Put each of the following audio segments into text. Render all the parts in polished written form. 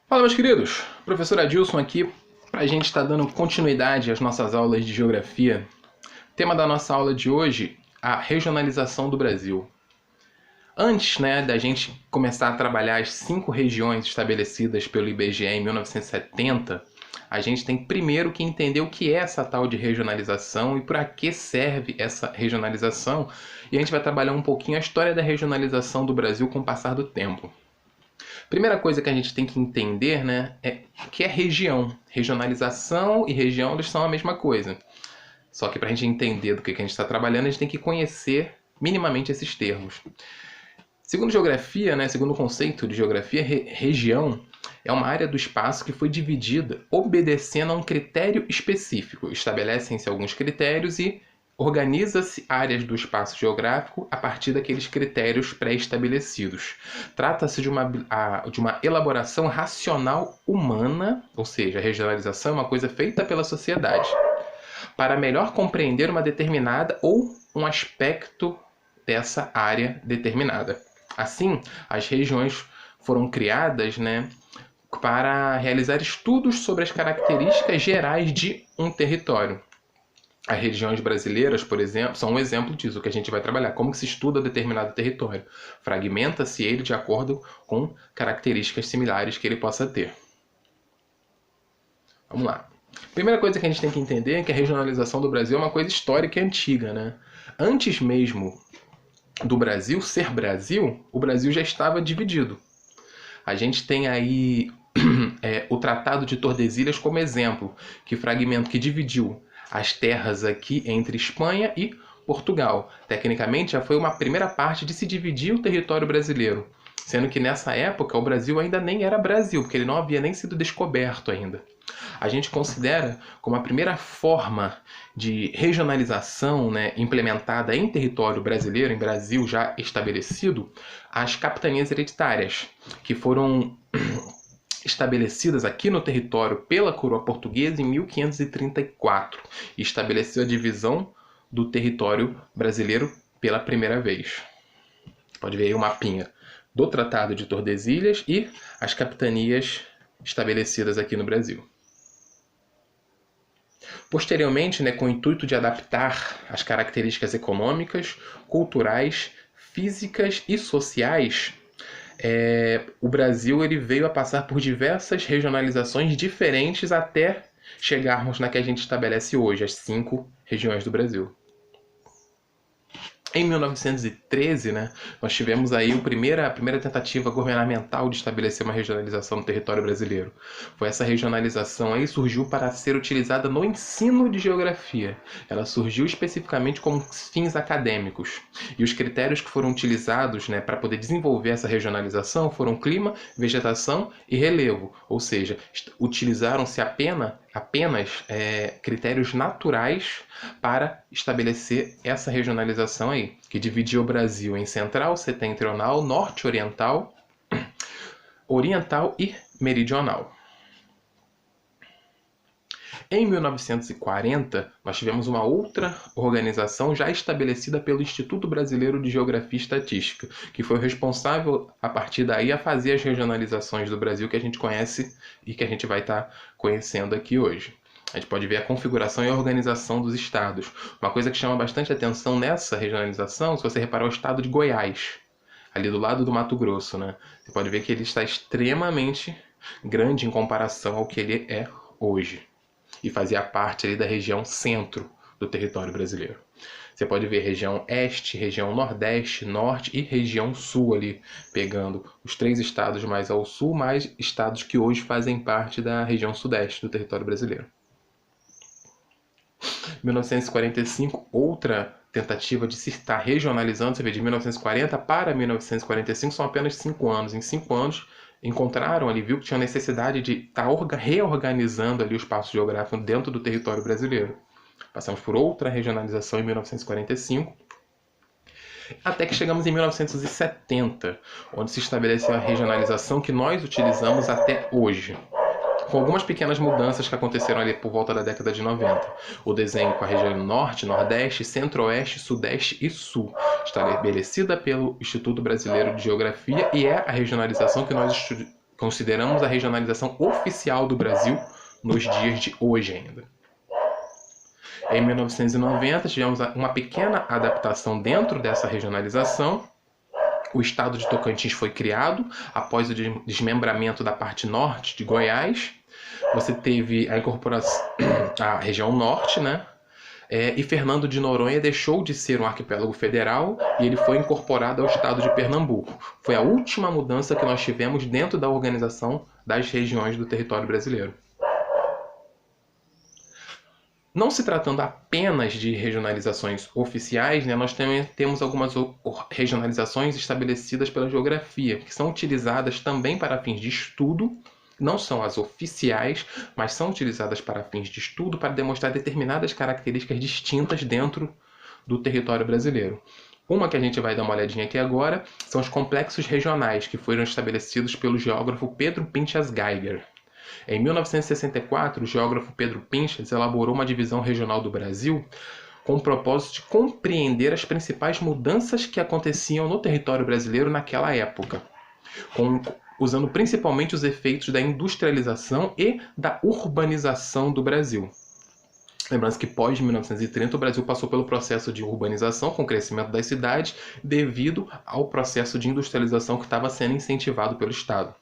Fala, meus queridos! Professor Adilson aqui para a gente estar dando continuidade às nossas aulas de geografia. Tema da nossa aula de hoje, a regionalização do Brasil. Antes, da gente começar a trabalhar as 5 regiões estabelecidas pelo IBGE em 1970, a gente tem primeiro que entender o que é essa tal de regionalização e para que serve essa regionalização. E a gente vai trabalhar um pouquinho a história da regionalização do Brasil com o passar do tempo. Primeira coisa que a gente tem que entender, é o que é região. Regionalização e região, eles são a mesma coisa. Só que para a gente entender do que a gente está trabalhando, a gente tem que conhecer minimamente esses termos. Segundo geografia, segundo o conceito de geografia, região é uma área do espaço que foi dividida obedecendo a um critério específico. Estabelecem-se alguns critérios e organiza-se áreas do espaço geográfico a partir daqueles critérios pré-estabelecidos. Trata-se de uma elaboração racional humana, ou seja, a regionalização é uma coisa feita pela sociedade, para melhor compreender uma determinada ou um aspecto dessa área determinada. Assim, as regiões foram criadas, para realizar estudos sobre as características gerais de um território. As regiões brasileiras, por exemplo, são um exemplo disso, que a gente vai trabalhar. Como que se estuda determinado território? Fragmenta-se ele de acordo com características similares que ele possa ter. Vamos lá. Primeira coisa que a gente tem que entender é que a regionalização do Brasil é uma coisa histórica e antiga, Antes mesmo do Brasil ser Brasil, o Brasil já estava dividido. A gente tem aí o Tratado de Tordesilhas como exemplo, que dividiu as terras aqui entre Espanha e Portugal. Tecnicamente, já foi uma primeira parte de se dividir o território brasileiro, sendo que nessa época o Brasil ainda nem era Brasil, porque ele não havia nem sido descoberto ainda. A gente considera como a primeira forma de regionalização implementada em território brasileiro, em Brasil já estabelecido, as capitanias hereditárias, que foram estabelecidas aqui no território pela coroa portuguesa em 1534 e estabeleceu a divisão do território brasileiro pela primeira vez. Pode ver aí o mapinha do Tratado de Tordesilhas e as capitanias estabelecidas aqui no Brasil. Posteriormente, com o intuito de adaptar as características econômicas, culturais, físicas e sociais, o Brasil ele veio a passar por diversas regionalizações diferentes até chegarmos na que a gente estabelece hoje, as 5 regiões do Brasil. Em 1913, nós tivemos aí a primeira tentativa governamental de estabelecer uma regionalização no território brasileiro. Foi essa regionalização aí surgiu para ser utilizada no ensino de geografia. Ela surgiu especificamente com fins acadêmicos. E os critérios que foram utilizados para poder desenvolver essa regionalização foram clima, vegetação e relevo. Ou seja, utilizaram-se apenas critérios naturais para estabelecer essa regionalização aí, que dividia o Brasil em central, setentrional, norte-oriental, oriental e meridional. Em 1940, nós tivemos uma outra organização já estabelecida pelo Instituto Brasileiro de Geografia e Estatística, que foi o responsável, a partir daí, a fazer as regionalizações do Brasil que a gente conhece e que a gente vai estar conhecendo aqui hoje. A gente pode ver a configuração e a organização dos estados. Uma coisa que chama bastante atenção nessa regionalização, se você reparar, é o estado de Goiás, ali do lado do Mato Grosso, Você pode ver que ele está extremamente grande em comparação ao que ele é hoje. E fazia parte ali da região centro do território brasileiro. Você pode ver região oeste, região nordeste, norte e região sul ali, pegando os 3 estados mais ao sul, mais estados que hoje fazem parte da região sudeste do território brasileiro. 1945, outra tentativa de se estar regionalizando, você vê, de 1940 para 1945 são apenas 5 anos. Em 5 anos, encontraram ali, viu que tinha necessidade de estar reorganizando ali o espaço geográfico dentro do território brasileiro. Passamos por outra regionalização em 1945, até que chegamos em 1970, onde se estabeleceu a regionalização que nós utilizamos até hoje, com algumas pequenas mudanças que aconteceram ali por volta da década de 90. O desenho com a região norte, nordeste, centro-oeste, sudeste e sul, estabelecida pelo Instituto Brasileiro de Geografia, e é a regionalização que nós consideramos a regionalização oficial do Brasil nos dias de hoje ainda. Em 1990, tivemos uma pequena adaptação dentro dessa regionalização. O estado de Tocantins foi criado após o desmembramento da parte norte de Goiás. Você teve a incorporação à região norte, né? E Fernando de Noronha deixou de ser um arquipélago federal e ele foi incorporado ao estado de Pernambuco. Foi a última mudança que nós tivemos dentro da organização das regiões do território brasileiro. Não se tratando apenas de regionalizações oficiais, né, nós também temos algumas regionalizações estabelecidas pela geografia, que são utilizadas também para fins de estudo. Não são as oficiais, mas são utilizadas para fins de estudo para demonstrar determinadas características distintas dentro do território brasileiro. Uma que a gente vai dar uma olhadinha aqui agora são os complexos regionais, que foram estabelecidos pelo geógrafo Pedro Pinchas Geiger. Em 1964, o geógrafo Pedro Pinchas elaborou uma divisão regional do Brasil com o propósito de compreender as principais mudanças que aconteciam no território brasileiro naquela época, usando principalmente os efeitos da industrialização e da urbanização do Brasil. Lembrando que pós 1930 o Brasil passou pelo processo de urbanização com o crescimento das cidades devido ao processo de industrialização que estava sendo incentivado pelo Estado.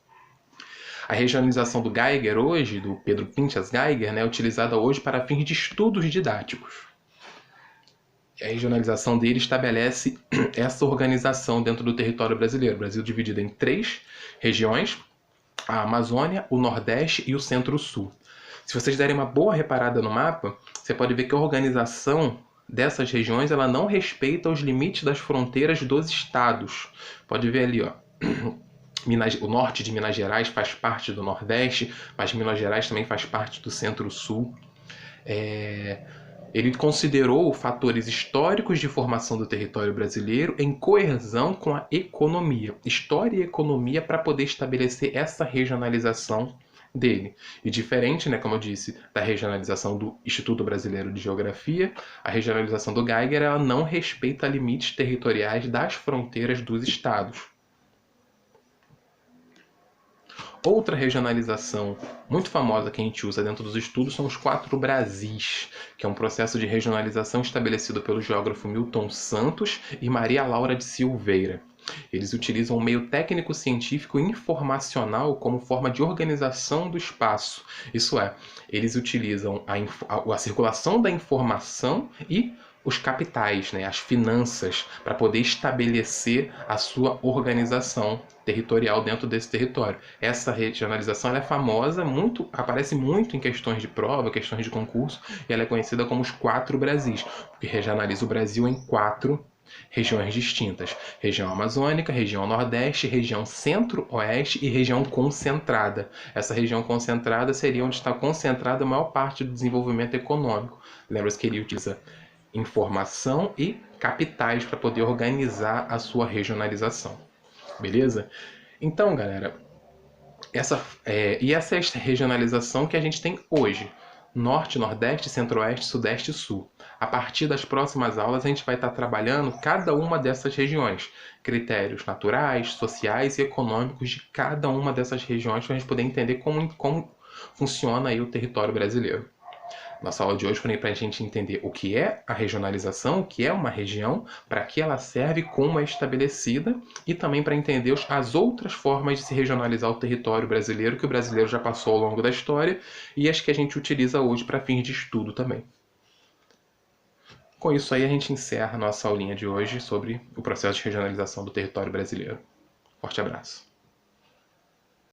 A regionalização do Geiger hoje, do Pedro Pinchas Geiger, é utilizada hoje para fins de estudos didáticos. A regionalização dele estabelece essa organização dentro do território brasileiro. O Brasil é dividido em 3 regiões: a Amazônia, o Nordeste e o Centro-Sul. Se vocês derem uma boa reparada no mapa, você pode ver que a organização dessas regiões ela não respeita os limites das fronteiras dos estados. Pode ver ali, ó. O norte de Minas Gerais faz parte do Nordeste, mas Minas Gerais também faz parte do Centro-Sul. Ele considerou fatores históricos de formação do território brasileiro em coerção com a economia. História e economia para poder estabelecer essa regionalização dele. E diferente, né, como eu disse, da regionalização do Instituto Brasileiro de Geografia, a regionalização do Geiger ela não respeita limites territoriais das fronteiras dos estados. Outra regionalização muito famosa que a gente usa dentro dos estudos são os 4 Brasis, que é um processo de regionalização estabelecido pelo geógrafo Milton Santos e Maria Laura de Silveira. Eles utilizam o meio técnico-científico e informacional como forma de organização do espaço. Isso é, eles utilizam a circulação da informação e os capitais, né, as finanças, para poder estabelecer a sua organização territorial dentro desse território. Essa regionalização ela é famosa, aparece muito em questões de prova, questões de concurso, e ela é conhecida como os 4 Brasis, porque regionaliza o Brasil em 4 regiões distintas: região amazônica, região nordeste, região centro-oeste e região concentrada. Essa região concentrada seria onde está concentrada a maior parte do desenvolvimento econômico. Lembra-se que ele utiliza informação e capitais para poder organizar a sua regionalização. Beleza? Então, galera, essa é a regionalização que a gente tem hoje: Norte, Nordeste, Centro-Oeste, Sudeste e Sul. A partir das próximas aulas a gente vai estar trabalhando cada uma dessas regiões, critérios naturais, sociais e econômicos de cada uma dessas regiões para a gente poder entender como funciona aí o território brasileiro. Nossa aula de hoje foi para a gente entender o que é a regionalização, o que é uma região, para que ela serve, como é estabelecida, e também para entender as outras formas de se regionalizar o território brasileiro, que o brasileiro já passou ao longo da história, e as que a gente utiliza hoje para fins de estudo também. Com isso aí a gente encerra a nossa aulinha de hoje sobre o processo de regionalização do território brasileiro. Forte abraço.